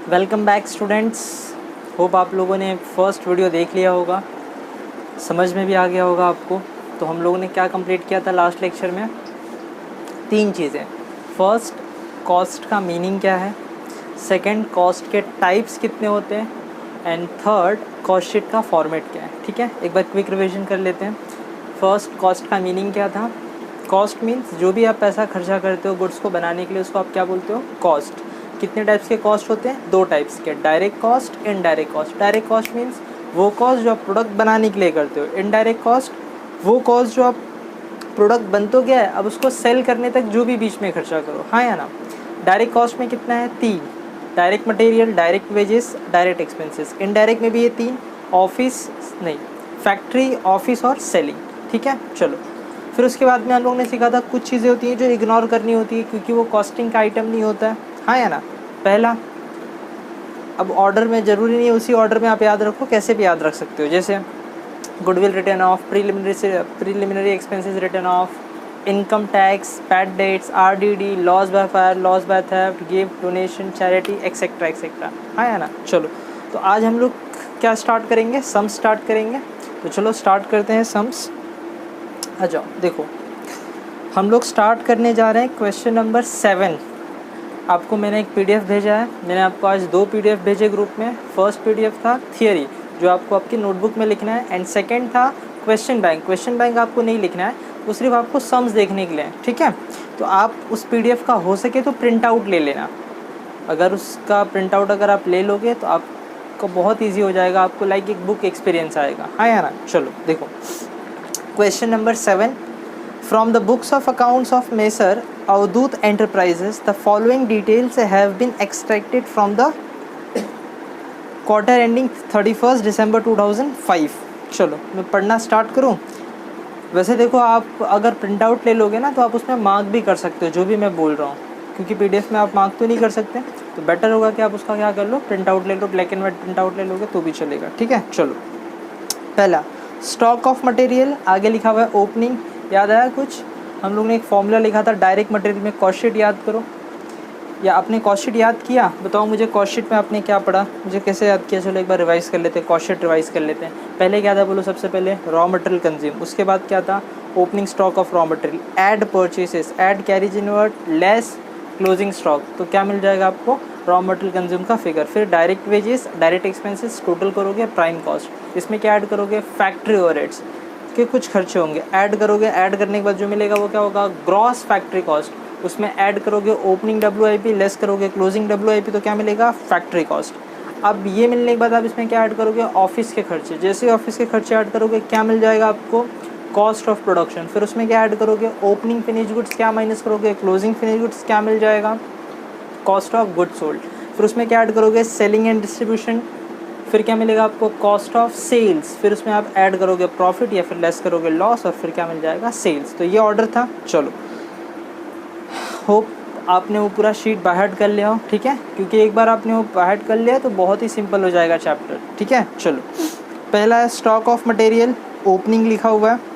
Welcome back students. Hope आप लोगों ने फर्स्ट वीडियो देख लिया होगा, समझ में भी आ गया होगा आपको। तो हम लोगों ने क्या कंप्लीट किया था लास्ट लेक्चर में? 3 चीज़ें। फर्स्ट, कॉस्ट का मीनिंग क्या है। सेकंड, कॉस्ट के टाइप्स कितने होते हैं। एंड थर्ड, कॉस्ट शीट का फॉर्मेट क्या है। ठीक है, एक बार क्विक रिविजन कर लेते हैं। फर्स्ट, कॉस्ट का मीनिंग क्या था। कॉस्ट मीन्स जो भी आप पैसा खर्चा करते हो गुड्स को बनाने के लिए, उसको आप क्या बोलते हो? कॉस्ट। कितने टाइप्स के कॉस्ट होते हैं? 2 टाइप्स के, direct cost, indirect cost. Direct cost means वो कॉस्ट जो आप प्रोडक्ट बनाने के लिए करते हो। इनडायरेक्ट कॉस्ट वो कॉस्ट जो आप प्रोडक्ट बन तो गया है, अब उसको सेल करने तक जो भी बीच में खर्चा करो। हाँ या ना? डायरेक्ट कॉस्ट में कितना है? 3। Direct material, direct wages, direct expenses. Indirect में भी ये 3, ऑफिस नहीं, फैक्ट्री, ऑफिस और सेलिंग। ठीक है, चलो। फिर उसके बाद में हम लोगों ने सीखा था कुछ चीज़ें होती हैं जो इग्नोर करनी होती है क्योंकि वो कॉस्टिंग का आइटम नहीं होता है। हाँ या ना? पहला, अब ऑर्डर में ज़रूरी नहीं है उसी ऑर्डर में आप याद रखो, कैसे भी याद रख सकते हो। जैसे goodwill written off, preliminary expenses written off, income tax, bad debts, RDD, loss by fire, loss by theft, gift, donation, charity, etcetera etcetera. हाँ या ना? चलो, तो आज हम लोग क्या स्टार्ट करेंगे? सम्स स्टार्ट करेंगे। तो चलो स्टार्ट करते हैं सम्स। आ जाओ, देखो हम लोग स्टार्ट करने जा रहे हैं क्वेश्चन नंबर 7। आपको मैंने एक पीडीएफ भेजा है। मैंने आपको आज 2 पीडीएफ भेजे ग्रुप में। फर्स्ट पीडीएफ था थियरी जो आपको आपकी नोटबुक में लिखना है, एंड सेकंड था क्वेश्चन बैंक। क्वेश्चन बैंक आपको नहीं लिखना है, वो सिर्फ आपको सम्स देखने के लिए है। ठीक है, तो आप उस पीडीएफ का हो सके तो प्रिंट आउट ले लेना। अगर उसका प्रिंट आउट अगर आप ले लोगे तो आपको बहुत ईजी हो जाएगा, आपको लाइक एक बुक एक्सपीरियंस आएगा। हाँ या ना? चलो देखो question number 7। From the books of accounts of Messer Avadut Enterprises, the following details have been extracted from the quarter ending 31st December 2005। चलो मैं पढ़ना स्टार्ट करूँ। वैसे देखो, आप अगर प्रिंट आउट ले लोगे ना तो आप उसमें मार्क भी कर सकते हो जो भी मैं बोल रहा हूँ, क्योंकि पीडीएफ में आप मार्क तो नहीं कर सकते। तो बेटर होगा कि आप उसका क्या कर लो, प्रिंट आउट ले लो। Black and white print out ले लोगे तो भी चलेगा। ठीक है, चलो। पहला, स्टॉक ऑफ मटेरियल, आगे लिखा हुआ है ओपनिंग। याद आया कुछ? हम लोग ने एक फॉर्मूला लिखा था डायरेक्ट मटेरियल में, कॉस्ट शीट याद करो। या आपने कॉस्ट शीट याद किया? बताओ मुझे कॉस्ट शीट में आपने क्या पढ़ा, मुझे कैसे याद किया? चलो एक बार रिवाइज कर लेते हैं, कॉस्ट शीट रिवाइज कर लेते हैं। पहले क्या था बोलो? सबसे पहले रॉ मटेरियल कंज्यूम, उसके बाद क्या था? Opening stock of raw material, add purchases, add carries inward, less closing stock. तो क्या मिल जाएगा आपको? रॉ मटेरियल कंज्यूम का फिगर। फिर direct wages, direct expenses, total करोगे प्राइम कॉस्ट। इसमें क्या ऐड करोगे? फैक्ट्री ओवरहेड्स के कुछ खर्चे होंगे, ऐड करोगे। ऐड करने के बाद जो मिलेगा वो क्या होगा? Gross factory cost. उसमें ऐड करोगे ओपनिंग WIP, लेस करोगे क्लोजिंग WIP, तो क्या मिलेगा? Factory cost. अब ये मिलने के बाद आप इसमें क्या ऐड करोगे? ऑफिस के खर्चे। जैसे ही ऑफिस के खर्चे ऐड करोगे क्या मिल जाएगा आपको? Cost of production. फिर उसमें क्या ऐड करोगे? ओपनिंग फिनिश गुड्स, क्या माइनस करोगे? क्लोजिंग फिनिश गुड्स, क्या मिल जाएगा? Cost of goods sold. फिर उसमें क्या ऐड करोगे? Selling and distribution. फिर क्या मिलेगा आपको? Cost of sales. फिर उसमें आप ऐड करोगे प्रॉफिट या फिर लेस करोगे लॉस, और फिर क्या मिल जाएगा? सेल्स। तो ये ऑर्डर था। चलो, होप आपने वो पूरा शीट बाय हार्ट कर लिया हो। ठीक है, क्योंकि एक बार आपने वो बाय हार्ट कर लिया तो बहुत ही सिंपल हो जाएगा चैप्टर। ठीक है, चलो। पहला है स्टॉक ऑफ मटेरियल, ओपनिंग लिखा हुआ है।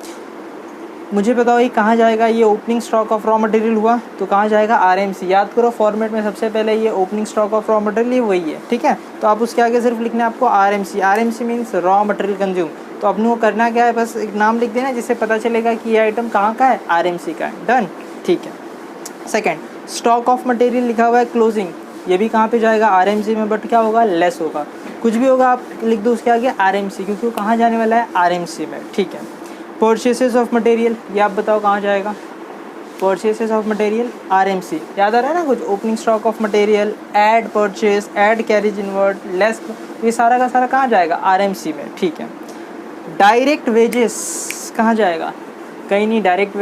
मुझे बताओ ये कहाँ जाएगा? ये opening stock of raw material हुआ तो कहाँ जाएगा? RMC। याद करो फॉर्मेट में सबसे पहले ये opening stock of raw material, ये वही है। ठीक है, तो आप उसके आगे सिर्फ लिखना है आपको RMC। RMC means raw material consume. तो अपने को करना क्या है? बस एक नाम लिख देना जिससे पता चलेगा कि ये आइटम कहाँ का है, RMC का है। डन, ठीक है। सेकेंड, स्टॉक ऑफ मटेरियल लिखा हुआ है क्लोजिंग, ये भी कहाँ पे जाएगा? RMC में, बट क्या होगा? लेस होगा। कुछ भी होगा आप लिख दो उसके आगे RMC, क्योंकि वो कहाँ जाने वाला है? RMC में। ठीक है। परचेसेस ऑफ मटेरियल, ये आप बताओ कहाँ जाएगा? Purchases of material RMC। याद आ रहा है ना कुछ? Opening stock of material, add purchase, add carriage inward, less, ये सारा का सारा कहाँ जाएगा? RMC में। ठीक है। डायरेक्ट वेजेस कहाँ जाएगा? कहीं नहीं, डायरेक्ट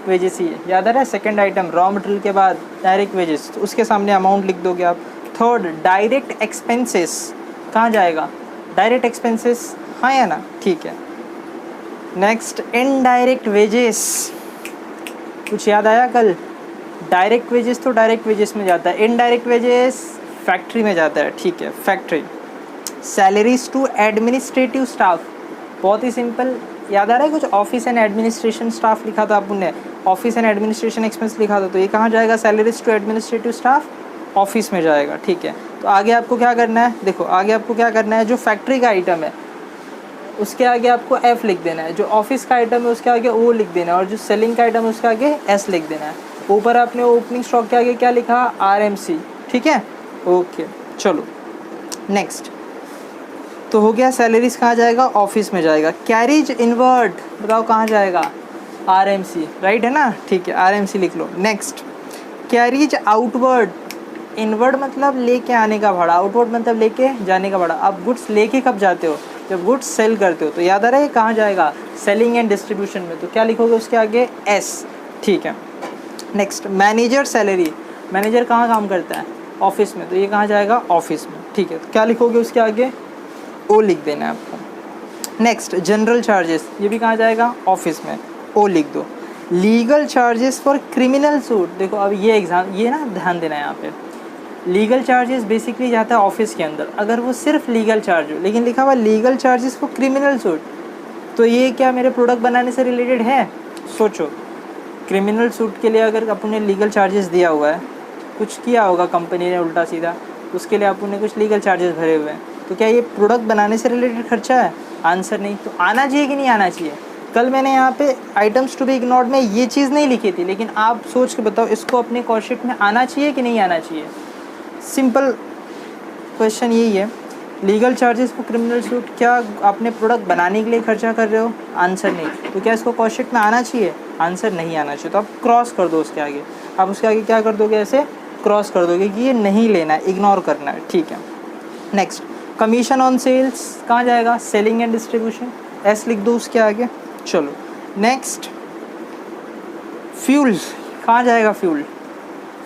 वेजेस ही है। याद आ रहा है? सेकंड आइटम रॉ मटेरियल के बाद डायरेक्ट वेजेस, तो उसके सामने अमाउंट लिख दोगे आप। थर्ड, डायरेक्ट एक्सपेंसेस कहाँ जाएगा? Direct expenses. हाँ या ना? ठीक है। Next, indirect wages. कुछ याद आया कल? डायरेक्ट वेजेस तो डायरेक्ट वेजेस में जाता है, इनडायरेक्ट वेजेस फैक्ट्री में जाता है। ठीक है, factory. Salaries to administrative staff, बहुत ही सिंपल। याद आ रहा है कुछ? ऑफिस एंड एडमिनिस्ट्रेशन स्टाफ लिखा था आपने, ऑफिस एंड एडमिनिस्ट्रेशन एक्सपेंस लिखा था, तो ये कहाँ जाएगा? Salaries to administrative staff, office में जाएगा। ठीक है। तो आगे आपको क्या करना है, देखो आगे आपको क्या करना है, जो फैक्ट्री का आइटम है उसके आगे आपको F लिख देना है, जो ऑफिस का आइटम है उसके आगे O लिख देना है, और जो सेलिंग का आइटम है उसके आगे S लिख देना है। ऊपर आपने ओपनिंग स्टॉक के आगे क्या लिखा, RMC, ठीक है, ओके। चलो नेक्स्ट, तो हो गया सैलरीज कहाँ जाएगा, ऑफिस में जाएगा। कैरिज इनवर्ड बताओ कहाँ जाएगा, RMC, राइट है ना, ठीक है, RMC लिख लो। नेक्स्ट, कैरिज आउटवर्ड, इनवर्ड मतलब लेके आने का भाड़ा, आउटवर्ड मतलब लेके जाने का भाड़ा। आप गुड्स लेके कब जाते हो, जब गुड्स सेल करते हो, तो याद आ रहा है कहाँ जाएगा, सेलिंग एंड डिस्ट्रीब्यूशन में, तो क्या लिखोगे उसके आगे S, ठीक है। नेक्स्ट, मैनेजर सैलरी, मैनेजर कहाँ काम करता है, ऑफिस में, तो ये कहाँ जाएगा, ऑफिस में, ठीक है, तो क्या लिखोगे उसके आगे O लिख देना है आपको। नेक्स्ट, जनरल चार्जेस, ये भी कहाँ जाएगा, ऑफिस में, O लिख दो। Legal charges for criminal suit, देखो अब ये एग्जाम, ये ना ध्यान देना है यहाँ पे, लीगल चार्जेस बेसिकली जाता है ऑफिस के अंदर, अगर वो सिर्फ लीगल चार्ज हो, लेकिन लिखा हुआ legal charges for criminal suit, तो ये क्या मेरे प्रोडक्ट बनाने से रिलेटेड है। सोचो, क्रिमिनल सूट के लिए अगर अपने लीगल चार्जेस दिया हुआ है, कुछ किया होगा कंपनी ने उल्टा सीधा, उसके लिए आपने कुछ लीगल चार्जेस भरे हुए हैं, तो क्या ये प्रोडक्ट बनाने से रिलेटेड खर्चा है, आंसर नहीं। तो आना चाहिए कि नहीं आना चाहिए। कल मैंने यहाँ पे आइटम्स टू बी इग्नोर्ड में ये चीज़ नहीं लिखी थी, लेकिन आप सोच के बताओ इसको अपने कॉस्ट शीट में आना चाहिए कि नहीं आना चाहिए। सिंपल क्वेश्चन यही है, legal charges for criminal suit, क्या आपने प्रोडक्ट बनाने के लिए खर्चा कर रहे हो, आंसर नहीं, तो क्या इसको कॉस्ट शीट में आना चाहिए, आंसर नहीं आना चाहिए। तो आप क्रॉस कर दो उसके आगे, आप उसके आगे क्या कर दोगे, ऐसे क्रॉस कर दोगे कि ये नहीं लेना है, इग्नोर करना है, ठीक है। नेक्स्ट, कमीशन ऑन सेल्स कहाँ जाएगा, सेलिंग एंड डिस्ट्रीब्यूशन, S लिख दो उसके आगे। चलो नेक्स्ट, फ्यूल कहाँ जाएगा, फ्यूल,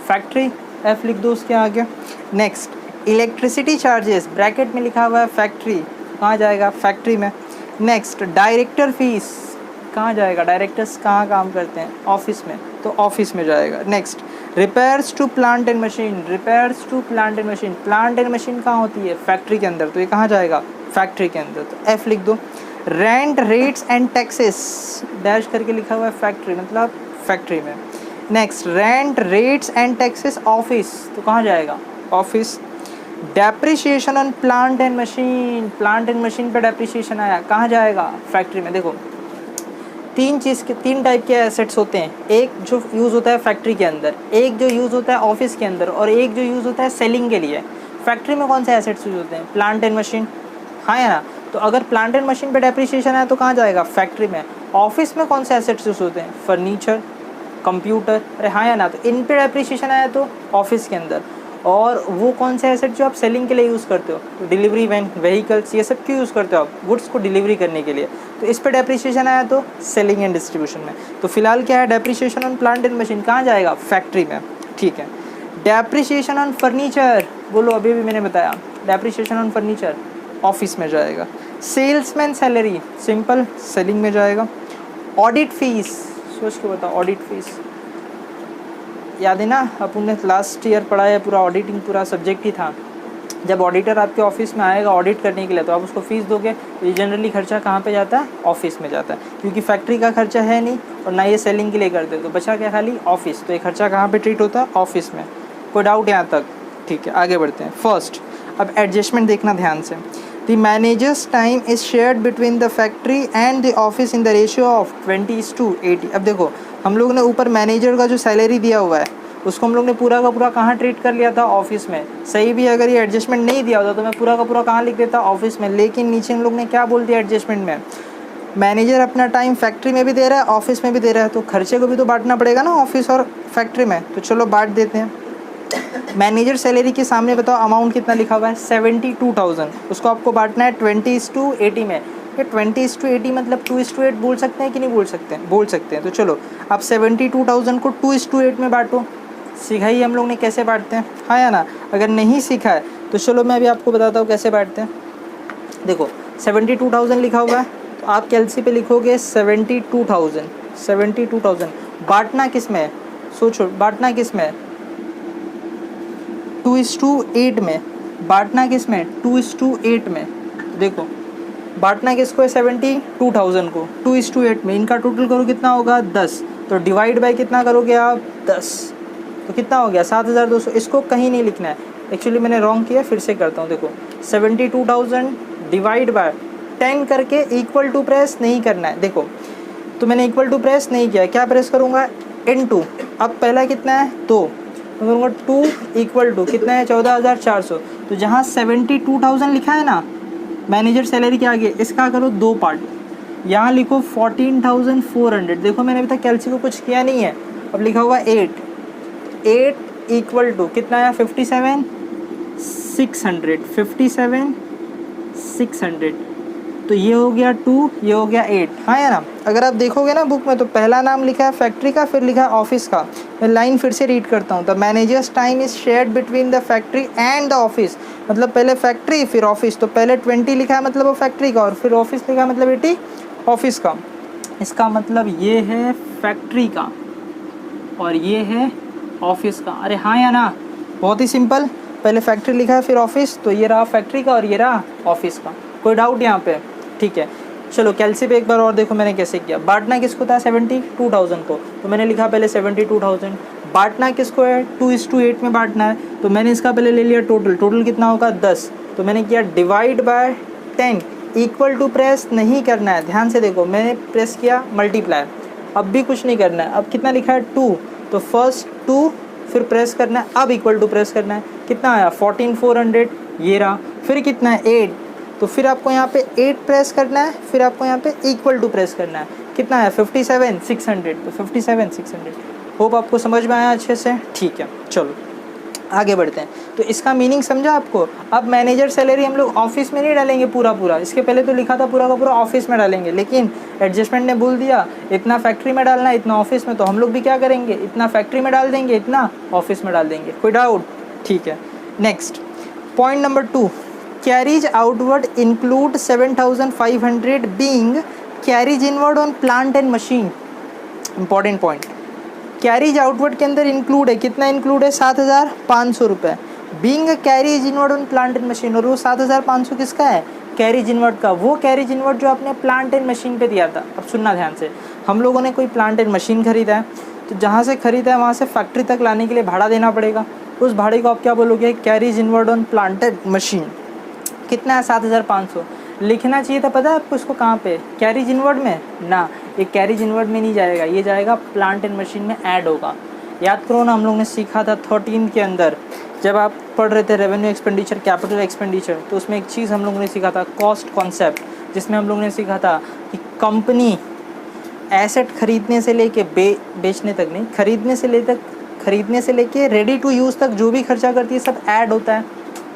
फैक्ट्री, F लिख दो उसके आगे। नेक्स्ट, इलेक्ट्रिसिटी चार्जेस, ब्रैकेट में लिखा हुआ है फैक्ट्री, कहाँ जाएगा, फैक्ट्री में। नेक्स्ट, डायरेक्टर फीस कहाँ जाएगा, डायरेक्टर्स कहाँ काम करते हैं, ऑफिस में, तो ऑफिस में जाएगा। Next, repairs to plant and machine, repairs to plant and machine, plant and machine कहाँ होती है, फैक्ट्री के अंदर, तो ये कहाँ जाएगा, फैक्ट्री के अंदर, तो F लिख दो। Rent, rates and taxes, dash करके लिखा हुआ है फैक्ट्री, मतलब फैक्ट्री में। Next, rent, rates and taxes office, तो कहाँ जाएगा, office. Depreciation on plant and machine, plant and machine पर डेप्रिसिएशन आया, कहाँ जाएगा, फैक्ट्री में। देखो तीन टाइप के एसेट्स होते हैं, एक जो यूज़ होता है फैक्ट्री के अंदर, एक जो यूज़ होता है ऑफिस के अंदर, और एक जो यूज़ होता है सेलिंग के लिए। फैक्ट्री में कौन से एसेट्स यूज़ होते हैं, प्लांट एंड मशीन, हाँ या ना, तो अगर प्लांट एंड मशीन पे डेप्रिसिएशन है तो कहाँ जाएगा, फैक्ट्री में। ऑफिस में कौन से एसेट्स यूज़ होते हैं, फर्नीचर, कंप्यूटर, अरे हाँ या ना, तो इन पे डेप्रिसिएशन आया तो ऑफिस के अंदर। और वो कौन से एसेट जो आप सेलिंग के लिए यूज़ करते हो, तो डिलीवरी वैन, व्हीकल्स, ये सब क्यों यूज़ करते हो आप, गुड्स को डिलीवरी करने के लिए, तो इस पर डेप्रिसिएशन आया तो सेलिंग एंड डिस्ट्रीब्यूशन में। तो फिलहाल क्या है, depreciation on plant and machine कहाँ जाएगा, फैक्ट्री में, ठीक है। डेप्रिसिएशन ऑन फर्नीचर, बोलो अभी भी मैंने बताया, डेप्रिसिएशन ऑन फर्नीचर ऑफिस में जाएगा। सेल्समैन सैलरी, सिंपल, सेलिंग में जाएगा। ऑडिट फीस, सोच के बताओ, ऑडिट फीस याद है ना, अपन ने लास्ट ईयर पढ़ा है, पूरा ऑडिटिंग पूरा सब्जेक्ट ही था। जब ऑडिटर आपके ऑफिस में आएगा ऑडिट करने के लिए, तो आप उसको फ़ीस दोगे, तो ये जनरली खर्चा कहाँ पे जाता है, ऑफिस में जाता है, क्योंकि फैक्ट्री का खर्चा है नहीं और ना ये सेलिंग के लिए करते, तो बचा क्या, खाली ऑफिस, तो ये खर्चा कहाँ पे ट्रीट होता है, ऑफिस में। कोई डाउट यहाँ तक, ठीक है, आगे बढ़ते हैं। फर्स्ट, अब एडजस्टमेंट देखना ध्यान से। The managers time is shared between the factory and the office in the ratio of 20:80। अब देखो, हम लोग ने ऊपर मैनेजर का जो सैलरी दिया हुआ है उसको हम लोग ने पूरा का पूरा कहाँ ट्रीट कर लिया था, ऑफिस में। सही भी अगर ये एडजस्टमेंट नहीं दिया होता तो मैं पूरा का पूरा कहाँ लिख देता, ऑफिस में। लेकिन नीचे हम लोग ने क्या बोल दिया एडजस्टमेंट में, मैनेजर अपना टाइम फैक्ट्री में भी दे रहा है, ऑफिस में भी दे रहा है, तो खर्चे को भी तो बांटना पड़ेगा ना, ऑफिस और फैक्ट्री में। तो चलो बांट देते हैं। मैनेजर सैलरी के सामने बताओ अमाउंट कितना लिखा हुआ है, 72,000। उसको आपको बांटना है 20:80 में। ये 20:80 मतलब 2:8 बोल सकते हैं कि नहीं बोल सकते हैं, बोल सकते हैं। तो चलो आप 72,000 को 2:8 में बांटो। सीखा ही हम लोग ने कैसे बांटते हैं, हाँ या ना। अगर नहीं सीखा है तो चलो मैं अभी आपको बताता हूँ कैसे बांटते हैं। देखो 72,000 लिखा हुआ है, तो आप कैलसी पे लिखोगे 72,000। बांटना किस में है, सोचो, बांटना किस में है, 2:8 में। बांटना किस में, 2:8 में। देखो बांटना किसको है, 72,000 को 2:8 में। इनका टोटल करो कितना होगा, 10। तो डिवाइड बाय कितना करोगे आप, 10, तो कितना हो गया, 7,200। इसको कहीं नहीं लिखना है, एक्चुअली मैंने रॉन्ग किया, फिर से करता हूँ। देखो 72,000 डिवाइड बाय 10 करके इक्वल टू प्रेस नहीं करना है। देखो तो मैंने इक्वल टू प्रेस नहीं किया, क्या प्रेस करूँगा, इनटू। अब पहला कितना है 2, तो करूँगा 2 इक्वल टू कितना है 14,400। तो जहाँ 72,000 लिखा है ना मैनेजर सैलरी के आगे, इसका करो 2 पार्ट, यहाँ लिखो 14,400। देखो मैंने अभी तक कैलसी को कुछ किया नहीं है। अब लिखा हुआ 8 इक्वल टू कितना है 57,600, 57,600। तो ये हो गया 2, ये हो गया 8। हाँ या ना। अगर आप देखोगे ना बुक में तो पहला नाम लिखा है फैक्ट्री का, फिर लिखा है ऑफिस का। मैं लाइन फिर से रीड करता हूँ, the managers time is shared between the factory and the office. मतलब पहले फैक्ट्री फिर ऑफिस, तो पहले 20 लिखा है मतलब वो फैक्ट्री का, और फिर ऑफिस लिखा है मतलब 80 ऑफिस का। इसका मतलब ये है फैक्ट्री का और ये है ऑफिस का। अरे हाँ या ना, बहुत ही सिंपल। पहले फैक्ट्री लिखा है फिर ऑफिस, तो ये रहा फैक्ट्री का और ये रहा ऑफिस का। कोई डाउट यहाँ पे? ठीक है, चलो कैलसी पे एक बार और देखो मैंने कैसे किया। बांटना किसको था 72,000 को, तो मैंने लिखा पहले 72,000। बांटना किसको है 2:8 में बांटना है, तो मैंने इसका पहले ले लिया टोटल कितना होगा 10। तो मैंने किया divide by 10 equal to press नहीं करना है। ध्यान से देखो, मैंने प्रेस किया मल्टीप्लाई, अब भी कुछ नहीं करना है। अब कितना लिखा है 2, तो फर्स्ट 2 फिर प्रेस करना है, अब इक्वल टू प्रेस करना है। कितना आया 14,400, ये रहा। फिर कितना है 8, तो फिर आपको यहाँ पे 8 प्रेस करना है, फिर आपको यहाँ पे इक्वल टू प्रेस करना है। कितना है 57,600, तो 57,600। होप आपको समझ में आया अच्छे से। ठीक है, चलो आगे बढ़ते हैं। तो इसका मीनिंग समझा आपको। अब मैनेजर सैलरी हम लोग ऑफिस में नहीं डालेंगे पूरा, इसके पहले तो लिखा था पूरा का पूरा ऑफिस में डालेंगे, लेकिन एडजस्टमेंट ने बोल दिया इतना फैक्ट्री में डालना है इतना ऑफिस में, तो हम लोग भी क्या करेंगे, इतना फैक्ट्री में डाल देंगे इतना ऑफिस में डाल देंगे। कोई डाउट? ठीक है, next point number 2, carries outward include 7,500 being carries inward on plant and machine. Important point, carries outward के अंदर इंक्लूड है, कितना इंक्लूड है 7,500 रुपये। Being carries inward on plant and machine, और वो 7,500 किसका है, कैरीज इनवर्ड का। वो कैरीज इनवर्ड जो आपने प्लांट एंड मशीन पे दिया था। अब सुनना ध्यान से, हम लोगों ने कोई प्लांट एंड मशीन खरीदा है, तो जहाँ से खरीदा है वहाँ से फैक्ट्री तक लाने के लिए भाड़ा देना पड़ेगा। उस भाड़े को आप क्या बोलोगे, carries inward on plant and machine. कितना है 7,500। लिखना चाहिए था पता है आपको इसको कहाँ पे, कैरीज इनवर्ड में ना, ये कैरीज इनवर्ड में नहीं जाएगा, ये जाएगा प्लांट एंड मशीन में ऐड होगा। याद करो ना, हम लोग ने सीखा था 13 के अंदर जब आप पढ़ रहे थे रेवेन्यू एक्सपेंडिचर कैपिटल एक्सपेंडिचर, तो उसमें एक चीज़ हम लोगों ने सीखा था कॉस्ट कॉन्सेप्ट, जिसमें हम लोगों ने सीखा था कि कंपनी एसेट खरीदने से लेके बेचने तक नहीं, खरीदने से लेके रेडी टू यूज़ तक जो भी खर्चा करती है सब ऐड होता है।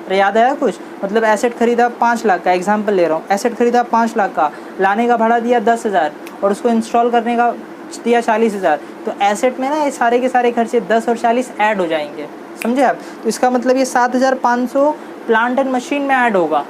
अरे याद आया कुछ? मतलब एसेट खरीदा 5 लाख का, एग्जांपल ले रहा हूँ, एसेट खरीदा 5 लाख का, लाने का भाड़ा दिया 10,000 और उसको इंस्टॉल करने का दिया 40,000, तो एसेट में ना ये सारे के सारे खर्चे 10 और 40 ऐड हो जाएंगे, समझे आप? तो इसका मतलब ये 7,500 प्लांट एंड मशीन में ऐड होगा।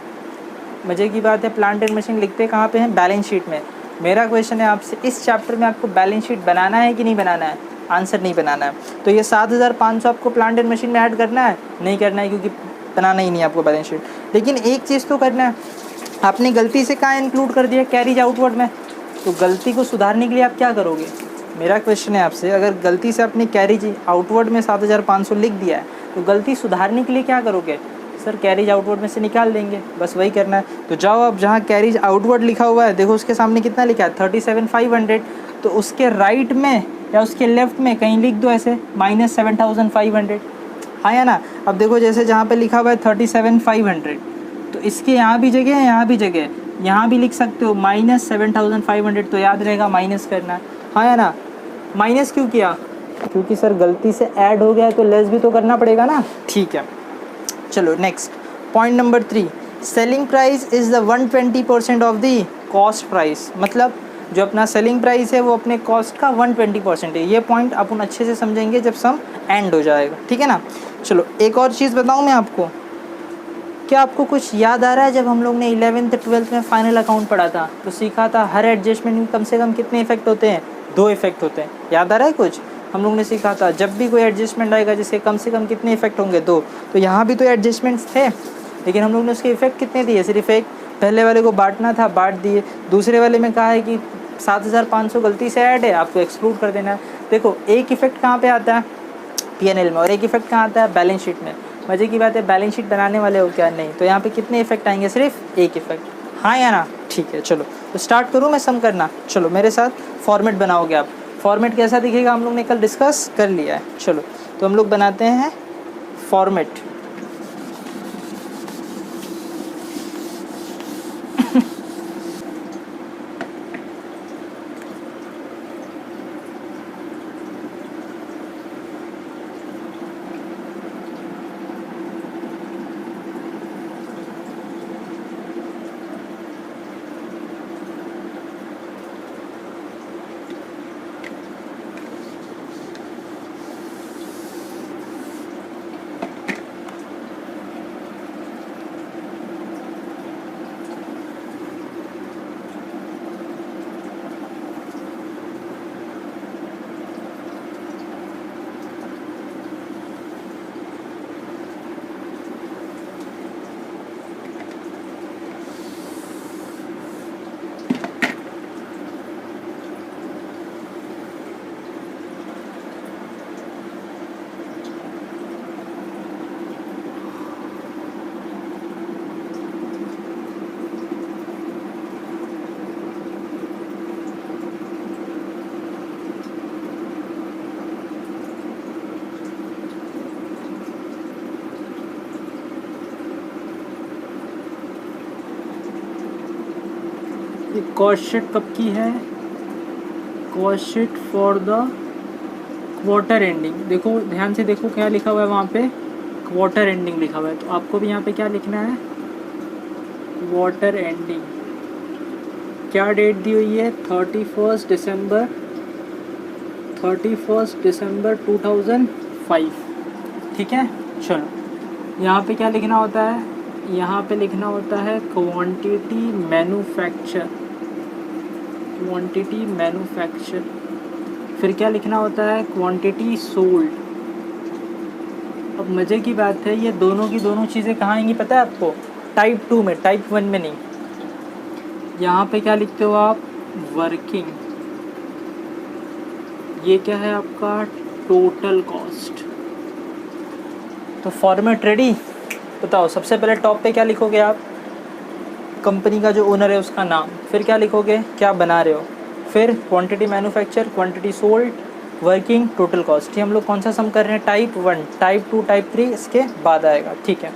मज़े की बात है, प्लांट एंड मशीन लिखते कहाँ पे हैं, बैलेंस शीट में। मेरा क्वेश्चन है आपसे, इस चैप्टर में आपको बैलेंस शीट बनाना है कि नहीं बनाना है? आंसर नहीं बनाना है। तो ये 7,500 आपको प्लांट एंड मशीन में ऐड करना है, नहीं करना है, क्योंकि बनाना ही नहीं है आपको बैलेंस शीट। लेकिन एक चीज़ तो करना है, आपने गलती से कहाँ इंक्लूड कर दिया, कैरीज आउटवर्ड में। तो गलती को सुधारने के लिए आप क्या करोगे? मेरा क्वेश्चन है आपसे, अगर गलती से आपने कैरीज आउटवर्ड में 7,500 लिख दिया है, तो गलती सुधारने के लिए क्या करोगे? सर कैरीज आउटवर्ड में से निकाल देंगे, बस वही करना है। तो जाओ अब जहाँ कैरीज आउटवर्ड लिखा हुआ है, देखो उसके सामने कितना लिखा है 37,500, तो उसके राइट में या उसके लेफ्ट में कहीं लिख दो ऐसे -7,500। हाँ या ना? अब देखो जैसे जहाँ पे लिखा हुआ है 37,500, तो इसके यहाँ भी जगह है, यहाँ भी जगह है, यहाँ भी लिख सकते हो -7,500, तो याद रहेगा माइनस करना है। हाँ या ना? माइनस क्यों किया? क्योंकि सर गलती से ऐड हो गया है तो लेस भी तो करना पड़ेगा ना। ठीक है, चलो next point number 3, selling price is the 120% of the cost price. मतलब जो अपना सेलिंग प्राइस है वो अपने कॉस्ट का 120% है। ये पॉइंट अपन अच्छे से समझेंगे जब सम एंड हो जाएगा, ठीक है ना। चलो एक और चीज़ बताऊँ मैं आपको, क्या आपको कुछ याद आ रहा है? जब हम लोग ने 11th 12th में फाइनल अकाउंट पढ़ा था तो सीखा था हर एडजस्टमेंट में कम से कम कितने इफेक्ट होते हैं? 2 इफेक्ट होते हैं। याद आ रहा है कुछ? हम लोग ने सीखा था जब भी कोई एडजस्टमेंट आएगा जिसके कम से कम कितने इफेक्ट होंगे? 2। तो यहाँ भी तो एडजस्टमेंट्स थे, लेकिन हम लोग ने उसके इफेक्ट कितने दिए? सिर्फ एक। पहले वाले को बांटना था, बांट दिए। दूसरे वाले में कहा है कि 7,500 गलती से ऐड है, आपको एक्सक्लूड कर देना है। देखो एक इफेक्ट कहाँ पे आता है? P&L में, और एक इफेक्ट कहाँ आता है? बैलेंस शीट में। मज़े की बात है, बैलेंस शीट बनाने वाले हो क्या? नहीं। तो यहाँ पे कितने इफेक्ट आएंगे? सिर्फ एक इफेक्ट, हाँ या ना? ठीक है, चलो तो स्टार्ट करूँ मैं सम करना? चलो मेरे साथ फॉर्मेट बनाओगे आप। फॉर्मेट कैसा दिखेगा हम लोग ने कल डिस्कस कर लिया है। चलो तो हम लोग बनाते हैं फॉर्मेट। ये कॉस्ट शीट कब की है? Cost sheet for the quarter ending. देखो ध्यान से देखो क्या लिखा हुआ है वहाँ पे, क्वार्टर एंडिंग लिखा हुआ है। तो आपको भी यहाँ पे क्या लिखना है? Quarter ending. क्या डेट दी हुई है? 31 दिसंबर 2005। ठीक है, चलो यहाँ पे क्या लिखना होता है? यहाँ पे लिखना होता है क्वांटिटी मैन्युफैक्चर। फिर क्या लिखना होता है? Quantity sold. अब मज़े की बात है, ये दोनों की दोनों चीज़ें कहाँ आएंगी पता है आपको? टाइप 2 में, टाइप 1 में नहीं। यहाँ पे क्या लिखते हो आप? वर्किंग। ये क्या है आपका? Total cost. तो फॉर्मेट रेडी। बताओ सबसे पहले टॉप पे क्या लिखोगे आप? कंपनी का जो ओनर है उसका नाम। फिर क्या लिखोगे? क्या बना रहे हो। फिर quantity manufacture, quantity sold, working, total cost. ये हम लोग कौन सा सम कर रहे हैं? टाइप 1। टाइप 2, टाइप 3 इसके बाद आएगा। ठीक है,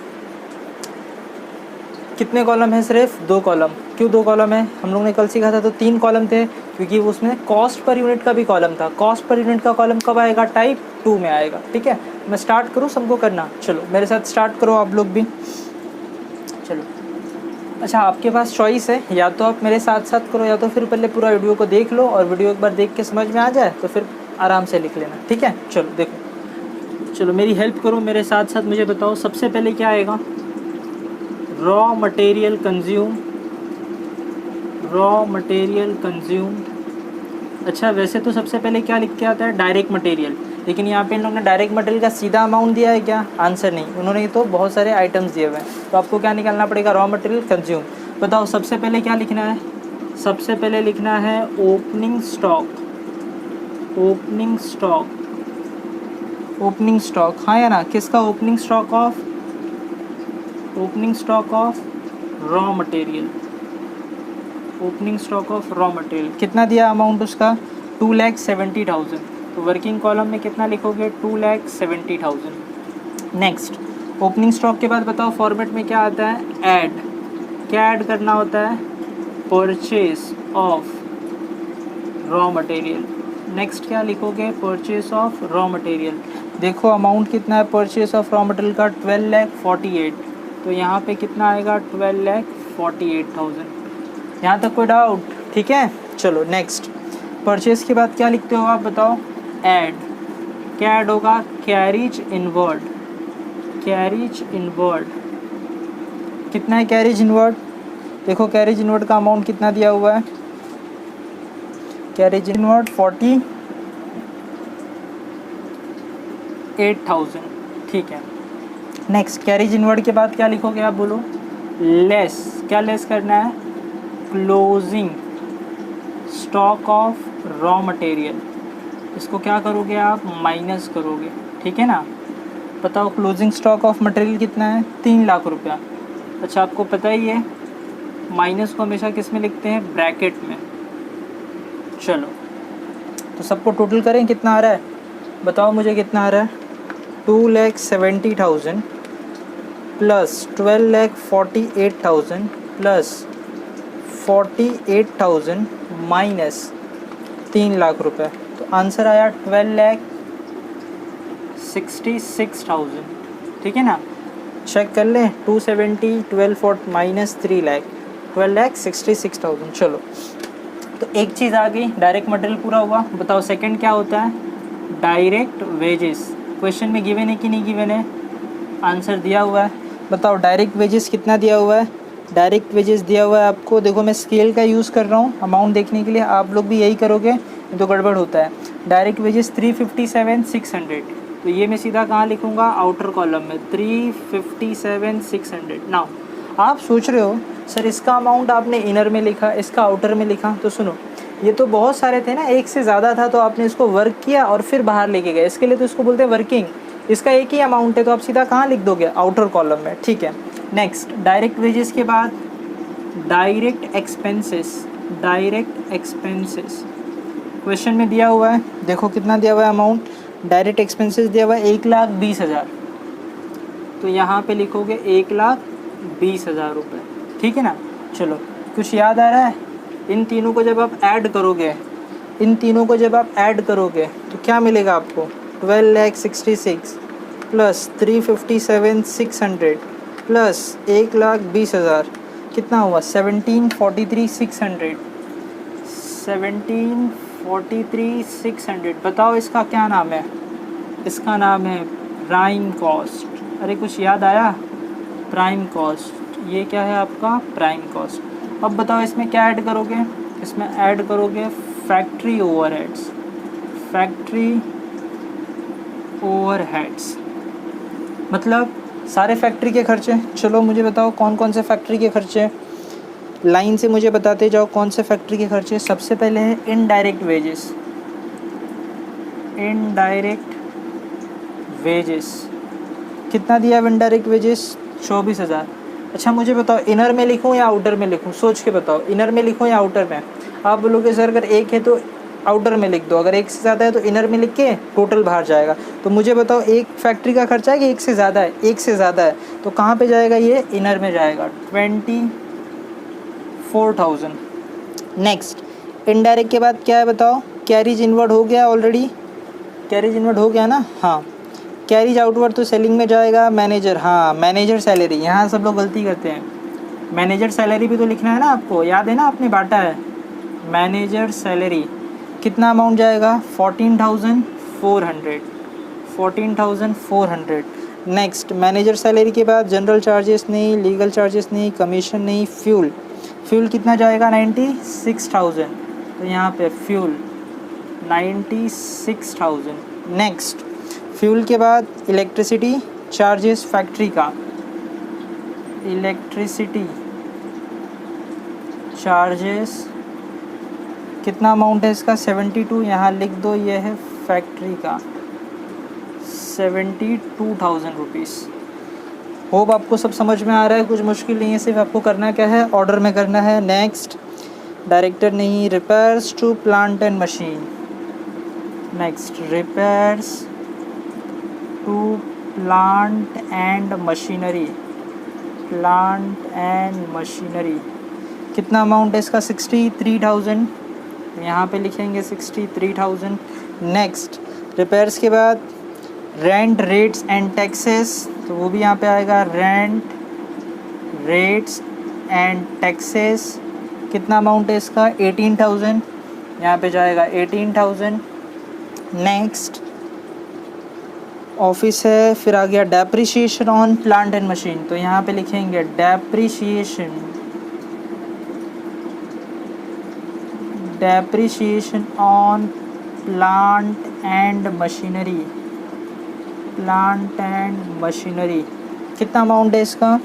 कितने कॉलम है? सिर्फ 2 कॉलम। क्यों 2 कॉलम है? हम लोग ने कल सीखा था तो 3 कॉलम थे, क्योंकि उसमें कॉस्ट पर यूनिट का भी कॉलम था। कॉस्ट पर यूनिट का कॉलम कब आएगा? टाइप 2 में आएगा। ठीक है, मैं स्टार्ट करूँ सबको करना? चलो मेरे साथ स्टार्ट करो आप लोग भी। चलो अच्छा, आपके पास चॉइस है, या तो आप मेरे साथ साथ करो या तो फिर पहले पूरा वीडियो को देख लो, और वीडियो एक बार देख के समझ में आ जाए तो फिर आराम से लिख लेना। ठीक है, चलो देखो, चलो मेरी हेल्प करो, मेरे साथ साथ मुझे बताओ सबसे पहले क्या आएगा? Raw material consume. Raw material consume. अच्छा वैसे तो सबसे पहले क्या लिख के आता है? Direct material. लेकिन यहाँ पे इन लोगों ने डायरेक्ट मटेरियल का सीधा अमाउंट दिया है क्या? आंसर नहीं, उन्होंने तो बहुत सारे आइटम्स दिए हुए हैं। तो आपको क्या निकालना पड़ेगा? Raw material consume. बताओ सबसे पहले क्या लिखना है? सबसे पहले लिखना है opening stock. Opening stock, opening stock, हाँ या ना? किसका? Opening stock of, opening stock of raw material. Opening stock of raw material कितना दिया अमाउंट उसका? 2,70,000। तो वर्किंग कॉलम में कितना लिखोगे? 2,70,000। नेक्स्ट, ओपनिंग स्टॉक के बाद बताओ फॉर्मेट में क्या आता है? ऐड। क्या ऐड करना होता है? Purchase of raw material. Next क्या लिखोगे? Purchase of raw material. देखो अमाउंट कितना है परचेज ऑफ रॉ मटेरियल का? 12,48,000। तो यहाँ पे कितना आएगा? 12,48,000। यहाँ तक कोई डाउट? ठीक है, चलो नेक्स्ट। परचेज के बाद क्या लिखते हो आप बताओ? ऐड। क्या ऐड होगा? Carriage inward. कैरिज इनवर्ड कितना है? कैरिज इनवर्ड देखो, कैरिज इनवर्ड का अमाउंट कितना दिया हुआ है? Carriage inward 48,000। ठीक है, नेक्स्ट कैरिज इनवर्ड के बाद क्या लिखोगे आप? बोलो। लेस। क्या लेस करना है? Closing stock of raw material. इसको क्या करोगे आप? माइनस करोगे। ठीक है ना? बताओ क्लोजिंग स्टॉक ऑफ मटेरियल कितना है, 3 लाख रुपया। अच्छा आपको पता ही है माइनस को हमेशा किस में लिखते हैं, ब्रैकेट में। चलो तो सबको टोटल करें, कितना आ रहा है बताओ मुझे, कितना आ रहा है, 2,70,000 प्लस 12,48,000 प्लस 48,000 माइनस 3 लाख रुपए। तो आंसर आया 12,66,000। ठीक है ना, चेक कर लें, 270 12 माइनस 3 लाख, 12,66,000। चलो तो एक चीज़ आ गई, डायरेक्ट मटेरियल पूरा हुआ। बताओ सेकंड क्या होता है, डायरेक्ट वेजेस। क्वेश्चन में गिवन है कि नहीं गिवन है, आंसर दिया हुआ है। बताओ डायरेक्ट वेजेस कितना दिया हुआ है, डायरेक्ट वेजेस दिया हुआ है आपको। देखो मैं स्केल का यूज़ कर रहा हूँ अमाउंट देखने के लिए, आप लोग भी यही करोगे तो गड़बड़ होता है। डायरेक्ट वेजेस 357,600, तो ये मैं सीधा कहाँ लिखूँगा, आउटर कॉलम में 357,600। नाउ आप सोच रहे हो सर इसका अमाउंट आपने इनर में लिखा, इसका आउटर में लिखा। तो सुनो, ये तो बहुत सारे थे ना, एक से ज़्यादा था तो आपने इसको वर्क किया और फिर बाहर लेके गए, इसके लिए तो इसको बोलते हैं वर्किंग। इसका एक ही अमाउंट है तो आप सीधा कहाँ लिख दोगे, आउटर कॉलम में। ठीक है, नेक्स्ट डायरेक्ट वेजेस के बाद direct expenses. Direct expenses question में दिया हुआ है, देखो कितना दिया हुआ है अमाउंट, डायरेक्ट एक्सपेंसेस दिया हुआ है 1,20,000, तो यहाँ पे लिखोगे 1,20,000 रुपये। ठीक है ना, चलो कुछ याद आ रहा है, इन तीनों को जब आप ऐड करोगे, इन तीनों को जब आप ऐड करोगे तो क्या मिलेगा आपको, 12,66,000 प्लस 357,600 प्लस 1,20,000, कितना हुआ 17,43,600, 17,43,600। बताओ इसका क्या नाम है, इसका नाम है प्राइम कॉस्ट। अरे कुछ याद आया, प्राइम कॉस्ट, ये क्या है आपका प्राइम कॉस्ट। अब बताओ इसमें क्या ऐड करोगे, इसमें ऐड करोगे फैक्ट्री ओवरहेड्स। फैक्ट्री ओवरहेड्स मतलब सारे फैक्ट्री के खर्चे। चलो मुझे बताओ कौन कौन से फैक्ट्री के खर्चे, लाइन से मुझे बताते जाओ कौन से फैक्ट्री के खर्चे। सबसे पहले है इनडायरेक्ट वेजेस। इनडायरेक्ट वेजेस कितना दिया है इनडायरेक्ट वेजेस, 24,000। अच्छा मुझे बताओ इनर में लिखूं या आउटर में लिखूं, सोच के बताओ, इनर में लिखूं या आउटर में। आप बोलोगे सर अगर एक है तो आउटर में लिख दो, अगर एक से ज़्यादा है तो इनर में लिख के टोटल बाहर जाएगा। तो मुझे बताओ एक फैक्ट्री का खर्चा है कि एक से ज़्यादा है, एक से ज़्यादा है, तो कहाँ पे जाएगा, ये इनर में जाएगा, 24,000। नेक्स्ट इनडायरेक्ट के बाद क्या है बताओ, कैरीज इनवर्ड हो गया ऑलरेडी, कैरीज इनवर्ड हो गया ना, हाँ। कैरीज आउटवर्ड तो सेलिंग में जाएगा, मैनेजर, हाँ मैनेजर सैलरी, यहाँ सब लोग गलती करते हैं, मैनेजर सैलरी भी तो लिखना है ना आपको, याद है ना आपने बांटा है। मैनेजर सैलरी कितना अमाउंट जाएगा, 14,400, 14,400। नेक्स्ट मैनेजर सैलरी के बाद जनरल चार्जेस नहीं, लीगल चार्जेस नहीं, कमीशन नहीं, फ्यूल, फ्यूल कितना जाएगा 96,000, तो यहाँ पे फ्यूल 96,000। नेक्स्ट फ्यूल के बाद इलेक्ट्रिसिटी चार्जेस फैक्ट्री का, इलेक्ट्रिसिटी चार्जेस कितना अमाउंट है इसका, 72, यहाँ लिख दो, ये है फैक्ट्री का 72,000 रुपीज़। होप आपको सब समझ में आ रहा है, कुछ मुश्किल नहीं है, सिर्फ आपको करना क्या है, ऑर्डर में करना है। नेक्स्ट डायरेक्टर नहीं, repairs to plant and machine. Next repairs to plant and machinery, plant and machinery कितना अमाउंट है इसका, 63,000, यहाँ पे लिखेंगे 63,000। नेक्स्ट रिपेयर्स के बाद रेंट रेट्स एंड टैक्सेस, तो वो भी यहाँ पे आएगा, रेंट रेट्स एंड टैक्सेस कितना अमाउंट है इसका, 18,000, यहाँ पे जाएगा 18,000। नेक्स्ट ऑफिस है, फिर आ गया depreciation on plant and machine, तो यहाँ पे लिखेंगे depreciation, depreciation on plant and machinery, plant and machinery कितना अमाउंट है इसका,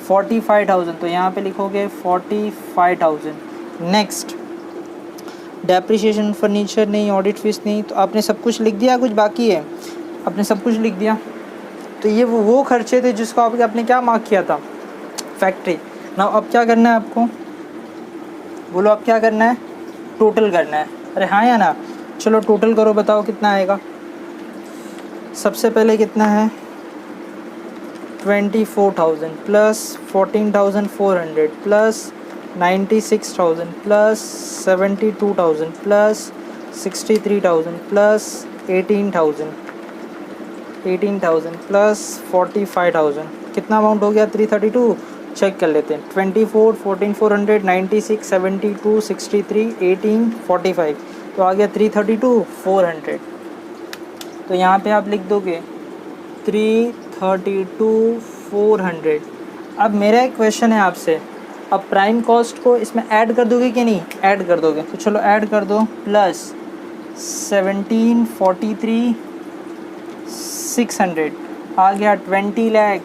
45,000, तो यहाँ पे लिखोगे 45,000। नेक्स्ट डेप्रिसिएशन फर्नीचर नहीं, ऑडिट फीस नहीं, तो आपने सब कुछ लिख दिया, कुछ बाकी है, आपने सब कुछ लिख दिया। तो ये वो खर्चे थे जिसको आपने क्या मार्क किया था, फैक्ट्री। ना अब क्या करना है आपको, बोलो अब क्या करना है, टोटल करना है। अरे हाँ या ना, चलो टोटल करो, बताओ कितना आएगा। सबसे पहले कितना है 24,000 plus 14,400 plus 96,000 plus 72,000 plus 63,000 plus 18,000 plus 45,000, कितना अमाउंट हो गया 332। चेक कर लेते हैं, 24, 14,400, 96, 72, 63, 18, 45, तो आ गया 332, 400। तो यहाँ पे आप लिख दोगे 332, 400। अब मेरा एक क्वेश्चन है आपसे, अब प्राइम कॉस्ट को इसमें ऐड कर दोगे कि नहीं, ऐड कर दोगे, तो चलो ऐड कर दो। प्लस 1743 600 आ गया 20 लाख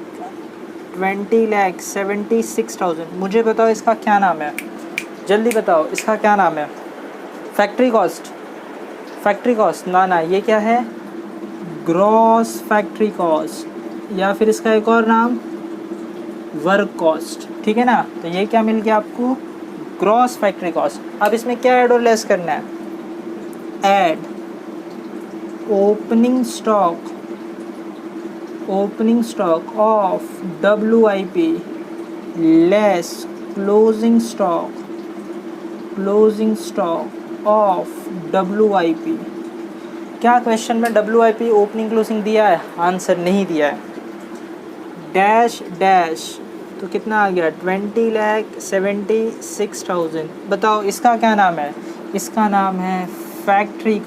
76,000। मुझे बताओ इसका क्या नाम है, जल्दी बताओ इसका क्या नाम है। फैक्ट्री कॉस्ट ना ये क्या है, ग्रॉस फैक्ट्री कॉस्ट, या फिर इसका एक और नाम वर्क कॉस्ट, ठीक है ना। तो ये क्या मिल गया आपको, ग्रॉस फैक्ट्री कॉस्ट। अब इसमें क्या ऐड और लेस करना है, add opening stock of WIP less closing stock of WIP। क्या क्वेश्चन में WIP ओपनिंग क्लोजिंग दिया है, आंसर नहीं दिया है। डैश तो कितना आ गया 20,76,000। बताओ इसका क्या नाम है, इसका नाम है फैक्ट्री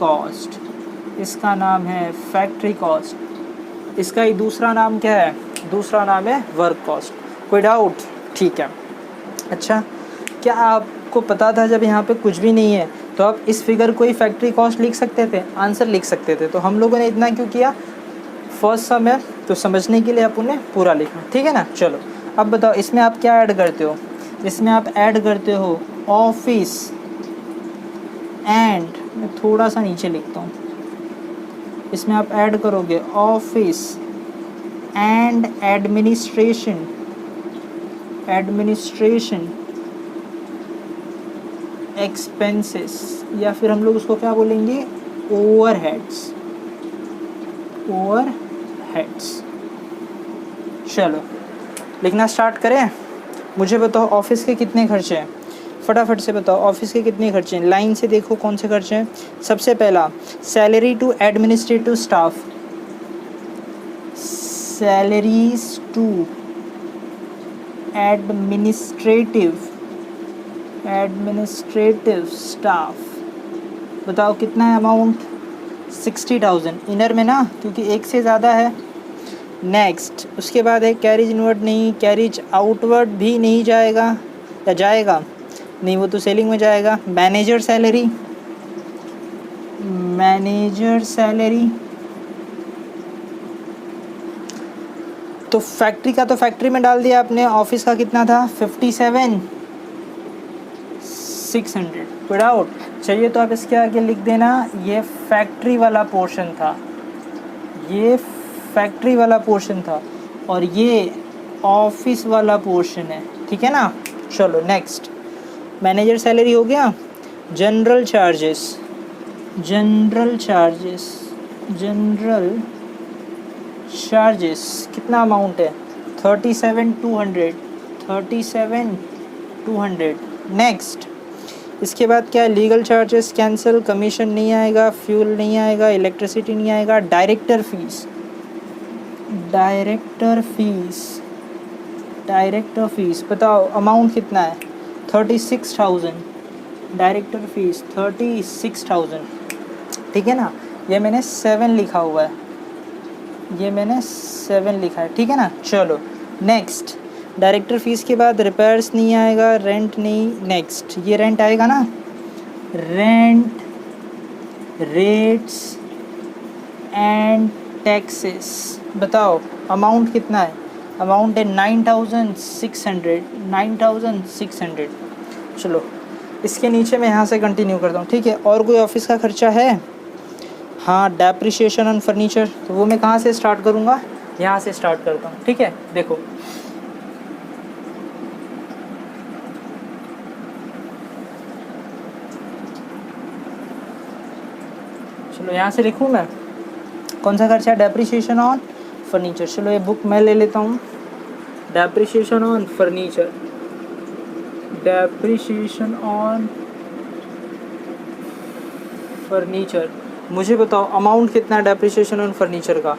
कॉस्ट, इसका ही दूसरा नाम क्या है, दूसरा नाम है वर्क कॉस्ट। कोई डाउट, ठीक है। अच्छा, क्या आपको पता था जब यहाँ पे कुछ भी नहीं है तो आप इस फिगर को ही फैक्ट्री कॉस्ट लिख सकते थे, आंसर लिख सकते थे। तो हम लोगों ने इतना क्यों किया, फर्स्ट सम है तो समझने के लिए आप उन्हें पूरा लिखा, ठीक है ना। चलो अब बताओ इसमें आप क्या ऐड करते हो, इसमें आप ऐड करते हो ऑफिस एंड, मैं थोड़ा सा नीचे लिखता हूँ, इसमें आप ऐड करोगे ऑफिस एंड एडमिनिस्ट्रेशन एक्सपेंसेस, या फिर हम लोग उसको क्या बोलेंगे, ओवरहेड्स। चलो लिखना स्टार्ट करें। मुझे बताओ ऑफिस के कितने खर्चे हैं, फटाफट से बताओ ऑफिस के कितने खर्चे हैं, लाइन से देखो कौन से खर्चे हैं। सबसे पहला salary to administrative staff, salaries to administrative staff, बताओ कितना है अमाउंट 60,000 इनर में ना, क्योंकि एक से ज़्यादा है। नेक्स्ट उसके बाद है कैरिज इनवर्ड नहीं, कैरिज आउटवर्ड भी नहीं जाएगा, या जाएगा नहीं, वो तो सेलिंग में जाएगा। मैनेजर सैलरी तो फैक्ट्री का तो फैक्ट्री में डाल दिया आपने। ऑफिस का कितना था 57,600। कोई डाउट चाहिए तो आप इसके आगे लिख देना, ये फैक्ट्री वाला पोर्शन था, और ये ऑफिस वाला पोर्शन है, ठीक है ना। चलो नेक्स्ट, मैनेजर सैलरी हो गया। जनरल चार्जेस कितना अमाउंट है 37,200। नेक्स्ट इसके बाद क्या है, लीगल चार्जेस कैंसिल, कमीशन नहीं आएगा, फ्यूल नहीं आएगा, इलेक्ट्रिसिटी नहीं आएगा। डायरेक्टर फीस बताओ अमाउंट कितना है 36,000। डायरेक्टर फीस 36,000, ठीक है ना। ये मैंने 7 लिखा हुआ है, ठीक है ना। चलो नेक्स्ट, डायरेक्टर फीस के बाद रिपेयर्स नहीं आएगा, रेंट नहीं। नेक्स्ट ये रेंट आएगा ना, रेंट, रेट्स एंड टैक्सेस। बताओ अमाउंट कितना है, अमाउंट है 9,600। चलो इसके नीचे मैं यहाँ से कंटिन्यू करता हूँ, ठीक है। और कोई ऑफिस का खर्चा है, हाँ डेप्रिसिएशन ऑन फर्नीचर, तो वो मैं कहाँ से स्टार्ट करूँगा, यहाँ से स्टार्ट करता हूँ, ठीक है। देखो चलो यहाँ से लिखूँ मैं, कौन सा खर्चा है, डेप्रिसिएशन ऑन फर्नीचर। चलो ये बुक मैं ले लेता हूँ, depreciation on furniture, depreciation on furniture. मुझे बताओ अमाउंट कितना है डेप्रिसिएशन ऑन फर्नीचर का,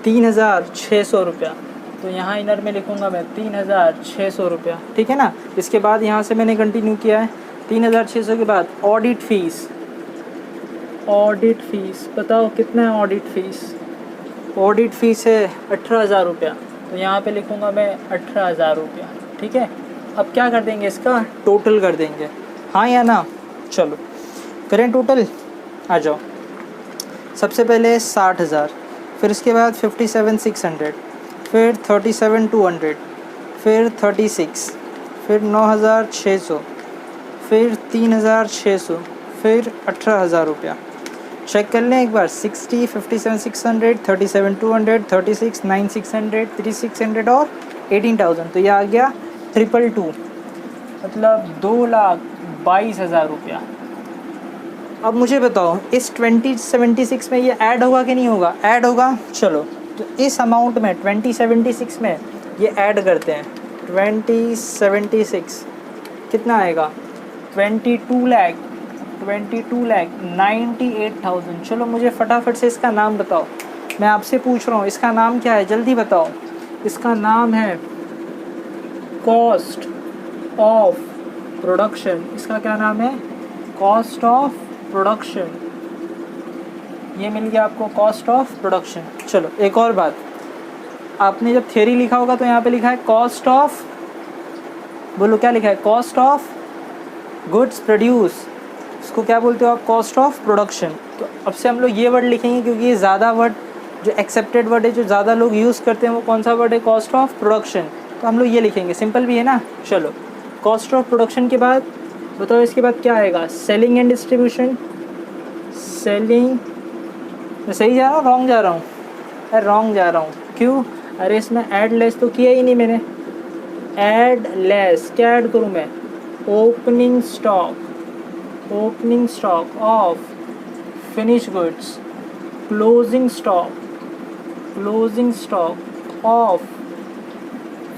3600 रुपया। तो यहाँ इनर में लिखूँगा मैं 3600 रुपया, ठीक है ना। इसके बाद यहाँ से मैंने कंटिन्यू किया है 3600 के बाद ऑडिट फ़ीस, ऑडिट फ़ीस बताओ कितना है ऑडिट फ़ीस, ऑडिट फ़ीस है 18,000 रुपया। तो यहाँ पे लिखूँगा मैं 18,000 रुपया, ठीक है। अब क्या कर देंगे, इसका टोटल कर देंगे, हाँ या ना। चलो करें टोटल, आ जाओ। सबसे पहले 60,000, फिर इसके बाद 57,600, फिर 37,200, फिर 36, फिर 9,600, फिर 3,600, फिर 18,000 रुपया। चेक कर लें एक बार, 60, 57,600, 37,200, 36, 9,600, 3,600 और 18,000। तो ये आ गया 222, मतलब 2,22,000 रुपया। अब मुझे बताओ इस 2076 में ये ऐड होगा कि नहीं होगा, ऐड होगा। चलो तो इस अमाउंट में 2076 में ये ऐड करते हैं, 2076 कितना आएगा, 22,98,000। चलो मुझे फटाफट से इसका नाम बताओ, मैं आपसे पूछ रहा हूँ इसका नाम क्या है, जल्दी बताओ। इसका नाम है कॉस्ट ऑफ प्रोडक्शन। इसका क्या नाम है, कॉस्ट ऑफ प्रोडक्शन। ये मिल गया आपको कॉस्ट ऑफ प्रोडक्शन। चलो एक और बात, आपने जब थ्योरी लिखा होगा तो यहाँ पे लिखा है कॉस्ट ऑफ, बोलो क्या लिखा है, कॉस्ट ऑफ गुड्स प्रोड्यूस। इसको क्या बोलते हो आप, कॉस्ट ऑफ प्रोडक्शन। तो अब से हम लोग ये वर्ड लिखेंगे क्योंकि ये ज़्यादा वर्ड जो एक्सेप्टेड वर्ड है, जो ज़्यादा लोग यूज़ करते हैं, वो कौन सा वर्ड है, कॉस्ट ऑफ प्रोडक्शन। तो हम लोग ये लिखेंगे, सिंपल भी है ना। चलो कॉस्ट ऑफ प्रोडक्शन के बाद बताओ इसके बाद क्या आएगा, सेलिंग एंड डिस्ट्रीब्यूशन। सेलिंग, मैं सही जा रहा हूँ रॉन्ग जा रहा हूँ, अरे रॉन्ग जा रहा हूँ, क्यों, अरे इसमें ऐड लेस तो किया ही नहीं मैंने। ऐड लेस क्या ऐड करूँ मैं, opening stock, opening stock of finish goods, closing stock, closing stock of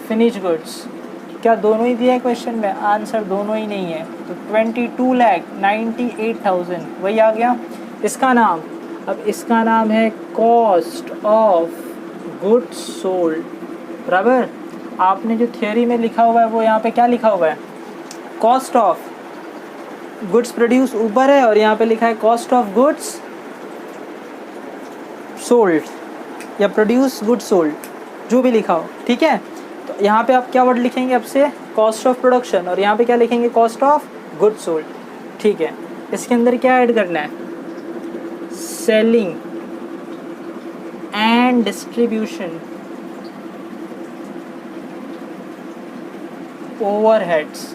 finish goods. क्या दोनों ही दिया है क्वेश्चन में, आंसर दोनों ही नहीं है। तो 22,98,000 वही आ गया। इसका नाम, अब इसका नाम है कॉस्ट ऑफ गुड्स सोल्ड, बराबर। आपने जो थ्योरी में लिखा हुआ है वो यहाँ पे क्या लिखा हुआ है, कॉस्ट ऑफ गुड्स प्रोड्यूस ऊपर है, और यहाँ पे लिखा है कॉस्ट ऑफ गुड्स सोल्ड या प्रोड्यूस गुड्स सोल्ड, जो भी लिखा हो, ठीक है। तो यहाँ पे आप क्या वर्ड लिखेंगे अब से, कॉस्ट ऑफ प्रोडक्शन, और यहाँ पे क्या लिखेंगे, कॉस्ट ऑफ गुड्स सोल्ड, ठीक है। इसके अंदर क्या ऐड करना है, सेलिंग एंड डिस्ट्रीब्यूशन ओवरहेड्स,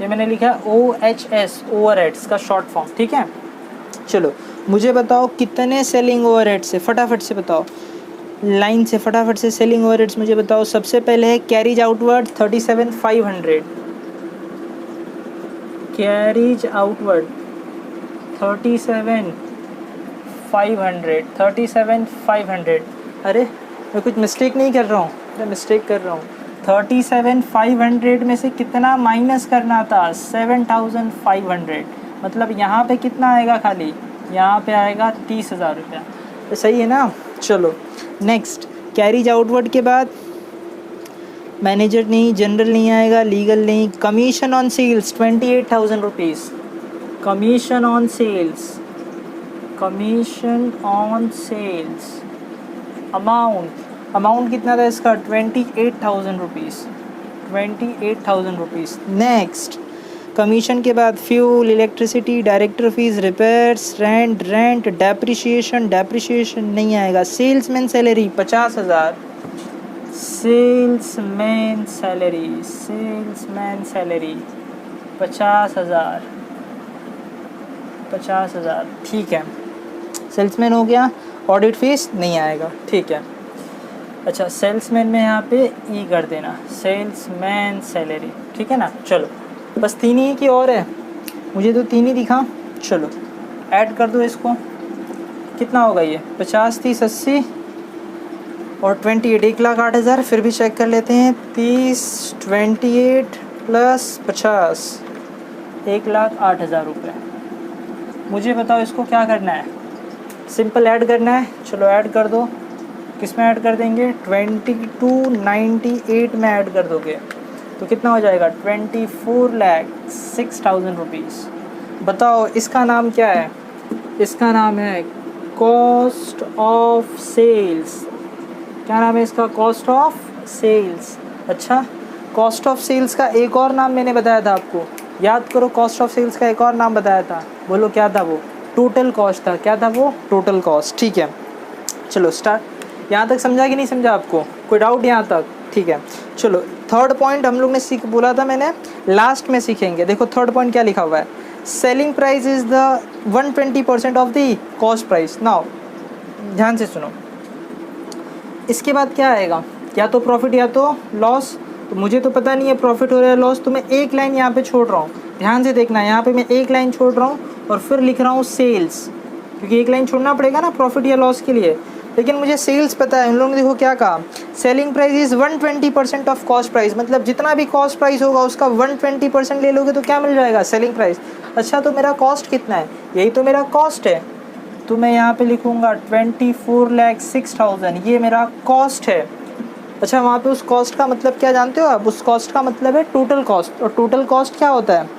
ये मैंने लिखा है OHS, ओवरहेड्स का शॉर्ट फॉर्म, ठीक है। चलो मुझे बताओ कितने सेलिंग ओवरहेड्स है, फटाफट से बताओ, लाइन से फटाफट से सेलिंग ओवरहेड्स मुझे बताओ। सबसे पहले है कैरीज आउटवर्ड 37,500, कैरीज आउटवर्ड 37,500। अरे मैं कुछ मिस्टेक नहीं कर रहा हूँ, मैं मिस्टेक कर रहा हूँ। 37,500 में से कितना माइनस करना था, 7,500, मतलब यहाँ पे कितना आएगा, खाली यहाँ पे आएगा 30,000 रुपया। तो सही है ना। चलो नेक्स्ट, कैरीज आउटवर्ड के बाद मैनेजर नहीं, जनरल नहीं आएगा, लीगल नहीं। Commission on sales 28,000 rupees, commission on sales, commission on sales. Amount, amount कितना था इसका, 28,000 रुपीज़, 28,000 रुपीज़। नेक्स्ट, कमीशन के बाद fuel, electricity, director fees, repairs, rent, depreciation, depreciation नहीं आएगा। Salesman salary 50,000, salesman salary, salesman salary 50,000, 50,000, ठीक है। सेल्समैन हो गया। ऑडिट फीस नहीं आएगा, ठीक है। अच्छा, सेल्समैन में यहाँ पे ई कर देना, सेल्समैन सैलरी, ठीक है ना। चलो बस 3 ही की और है, मुझे तो 3 ही दिखा। चलो ऐड कर दो इसको, कितना होगा ये 50, 30, 80 और 28, 1,08,000। फिर भी चेक कर लेते हैं, 30, 28 प्लस 50, 1,08,000 रुपये। मुझे बताओ इसको क्या करना है, सिंपल ऐड करना है। चलो ऐड कर दो, किस में ऐड कर देंगे, 2298 में ऐड कर दोगे तो कितना हो जाएगा, 24,06,000 रुपीज़। बताओ इसका नाम क्या है, इसका नाम है कॉस्ट ऑफ सेल्स। क्या नाम है इसका, कॉस्ट ऑफ सेल्स। अच्छा, कॉस्ट ऑफ सेल्स का एक और नाम मैंने बताया था आपको, याद करो, कॉस्ट ऑफ सेल्स का एक और नाम बताया था, बोलो क्या था वो, टोटल कॉस्ट था। क्या था वो, टोटल कॉस्ट। ठीक है, चलो स्टार्ट। यहाँ तक समझा कि नहीं समझा आपको, कोई डाउट यहाँ तक, ठीक है। चलो थर्ड पॉइंट हम लोग ने बोला था मैंने लास्ट में सीखेंगे। देखो थर्ड पॉइंट क्या लिखा हुआ है, selling price is the 120% of the cost price. Now ध्यान से सुनो, इसके बाद क्या आएगा, या तो प्रॉफिट या तो लॉस। तो मुझे तो पता नहीं है प्रॉफिट हो रहा है लॉस, तो मैं एक लाइन यहाँ पे छोड़ रहा हूँ, ध्यान से देखना, यहाँ पे मैं एक लाइन छोड़ रहा हूँ और फिर लिख रहा हूँ सेल्स, क्योंकि एक लाइन छोड़ना पड़ेगा ना प्रॉफिट या लॉस के लिए। लेकिन मुझे सेल्स पता है। उन लोगों ने देखो क्या कहा, selling price is 120% of cost price, मतलब जितना भी कॉस्ट प्राइस होगा उसका 120% ले लोगे तो क्या मिल जाएगा, सेलिंग प्राइस। अच्छा, तो मेरा कॉस्ट कितना है, यही तो मेरा कॉस्ट है, तो मैं यहाँ पे लिखूँगा 24,06,000, ये मेरा कॉस्ट है। अच्छा, वहाँ पे उस कॉस्ट का मतलब क्या जानते हो आप, उस कॉस्ट का मतलब है टोटल कॉस्ट। और टोटल कॉस्ट क्या होता है,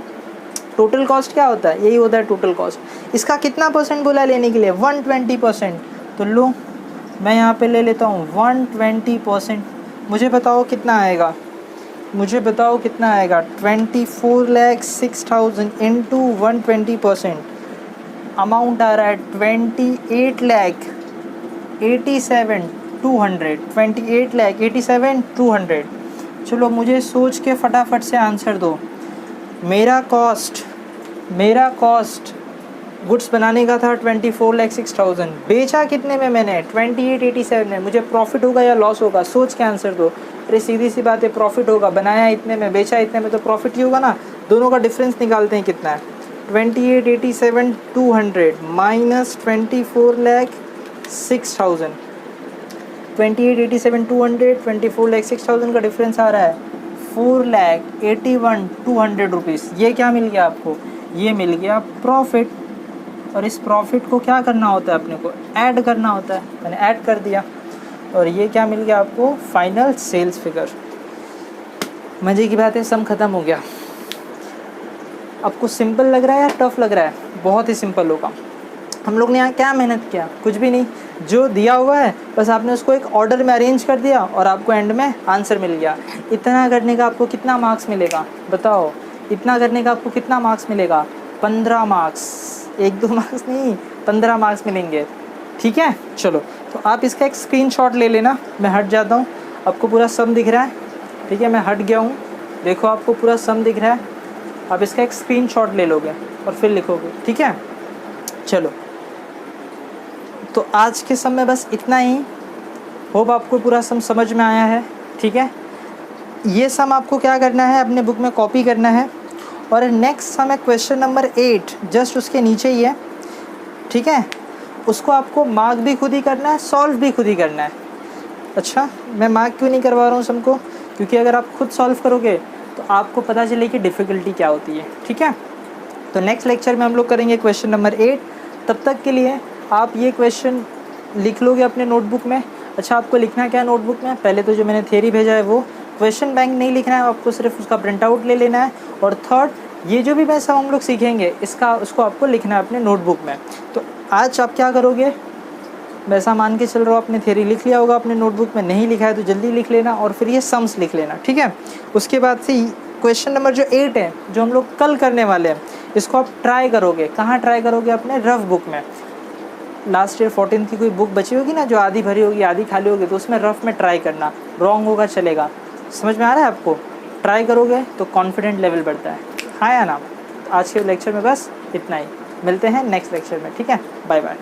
टोटल कॉस्ट क्या होता है, यही होता है टोटल कॉस्ट। इसका कितना परसेंट बोला लेने के लिए, 120%। तो लो मैं यहाँ पे ले लेता हूँ 120%। मुझे बताओ कितना आएगा, मुझे बताओ कितना आएगा, 24,06,000 इंटू 120%, अमाउंट आ रहा है 28,87,200, 28,87,200। चलो मुझे सोच के फटाफट से आंसर दो। मेरा कॉस्ट गुड्स बनाने का था 24,06,000, बेचा कितने में मैंने, 28,87 में। मुझे प्रॉफिट होगा या लॉस होगा, सोच के आंसर दो। अरे सीधी सी बात है, प्रॉफिट होगा, बनाया इतने में बेचा इतने में, तो प्रॉफिट ही होगा ना। दोनों का डिफरेंस निकालते हैं कितना है, 28,87,200 माइनस 24,06,000, 28,87,200 24,06,000 का डिफरेंस आ रहा है 4,81,200 रुपीज़। ये क्या मिल गया आपको, ये मिल गया प्रॉफिट। और इस प्रॉफिट को क्या करना होता है, अपने को ऐड करना होता है, मैंने ऐड कर दिया और ये क्या मिल गया आपको, फाइनल सेल्स फिगर। मज़े की बात है, सम ख़त्म हो गया। आपको सिंपल लग रहा है या टफ लग रहा है, बहुत ही सिंपल होगा। हम लोग ने यहाँ क्या मेहनत किया, कुछ भी नहीं, जो दिया हुआ है बस आपने उसको एक ऑर्डर में अरेंज कर दिया और आपको एंड में आंसर मिल गया। इतना करने का आपको कितना मार्क्स मिलेगा, बताओ, इतना करने का आपको कितना मार्क्स मिलेगा, 15 मार्क्स, 1-2 मार्क्स नहीं, 15 मार्क्स मिलेंगे। ठीक है, चलो तो आप इसका एक स्क्रीनशॉट ले लेना। मैं हट जाता हूँ, आपको पूरा सम दिख रहा है, ठीक है, मैं हट गया हूँ, देखो आपको पूरा सम दिख रहा है। आप इसका एक स्क्रीनशॉट ले लोगे और फिर लिखोगे, ठीक है। चलो तो आज के सम में बस इतना ही। होप आपको पूरा सम समझ में आया है, ठीक है। ये सम आपको क्या करना है, अपने बुक में कॉपी करना है और नेक्स्ट सम है क्वेश्चन नंबर 8, जस्ट उसके नीचे ही है, ठीक है। उसको आपको मार्क भी खुद ही करना है, सॉल्व भी खुद ही करना है। अच्छा, मैं मार्क क्यों नहीं करवा रहा हूँ सम को, क्योंकि अगर आप खुद सॉल्व करोगे तो आपको पता चले कि डिफ़िकल्टी क्या होती है, ठीक है। तो नेक्स्ट लेक्चर में हम लोग करेंगे क्वेश्चन नंबर 8। तब तक के लिए आप ये क्वेश्चन लिख लोगे अपने नोटबुक में। अच्छा, आपको लिखना क्या है नोटबुक में, पहले तो जो मैंने थ्योरी भेजा है वो क्वेश्चन बैंक नहीं लिखना है, आपको सिर्फ उसका प्रिंट आउट ले लेना है। और थर्ड, ये जो भी सब हम लोग सीखेंगे उसको आपको लिखना है अपने नोटबुक में। तो आज आप क्या करोगे, वैसा मान के चल रहा हो, अपने थ्योरी लिख लिया होगा अपने नोटबुक में, नहीं लिखा है तो जल्दी लिख लेना और फिर ये सम्स लिख लेना, ठीक है। उसके बाद से क्वेश्चन नंबर जो 8 है, जो हम लोग कल करने वाले हैं, इसको आप ट्राई करोगे। कहाँ ट्राई करोगे, अपने रफ बुक में। लास्ट ईयर 14 की कोई बुक बची होगी ना, जो आधी भरी होगी आधी खाली होगी, तो उसमें रफ में ट्राई करना, रॉन्ग होगा चलेगा। समझ में आ रहा है आपको, ट्राई करोगे तो कॉन्फिडेंट लेवल बढ़ता है, हाँ या ना। आज के लेक्चर में बस इतना ही, मिलते हैं नेक्स्ट लेक्चर में, ठीक है, बाय बाय।